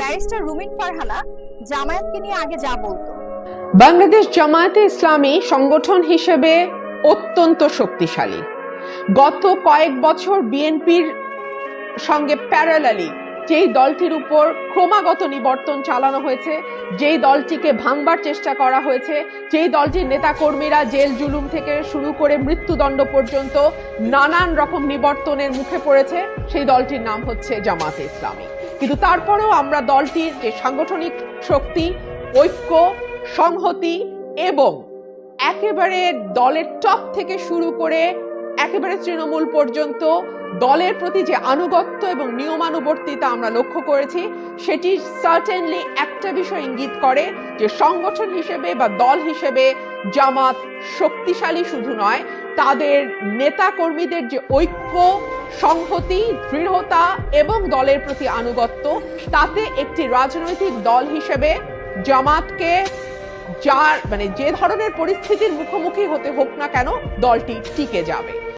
Barrister রুমিন ফারহানা জামায়াতকে নিয়ে আগে যা বলতো। বাংলাদেশ জামায়াতে ইসলামী সংগঠন হিসেবে অত্যন্ত শক্তিশালী। গত কয়েক বছর বিএনপির সঙ্গে প্যারালালি যেই দলটির উপর ক্রমাগত নিবর্তন চালানো হয়েছে, যেই দলটিকে ভাঙবার চেষ্টা করা হয়েছে, যেই দলটির নেতাকর্মীরা জেল জুলুম থেকে শুরু করে মৃত্যুদণ্ড পর্যন্ত নানান রকম নিবর্তনের মুখে পড়েছে, সেই দলটির নাম হচ্ছে জামায়াতে ইসলামী। কিন্তু তারপরেও আমরা দলটির যে সাংগঠনিক শক্তি, ঐক্য, সংহতি এবং একেবারে দলের টপ থেকে শুরু করে একেবারে তৃণমূল পর্যন্ত দলের প্রতি যে আনুগত্য এবং নিয়মানুবর্তিতা আমরা লক্ষ্য করেছি, সেটি সার্টেনলি একটা বিষয় ইঙ্গিত করে যে সংগঠন হিসেবে বা দল হিসেবে জামাত শক্তিশালী শুধু নয়, তাদের নেতা কর্মীদের যে ঐক্য, সংহতি, দৃঢ়তা এবং দলের প্রতি আনুগত্য, তাতে একটি রাজনৈতিক দল হিসেবে জামাতকে যে ধরনের পরিস্থিতির মুখোমুখি হতে হোক না কেন, দলটি টিকে যাবে।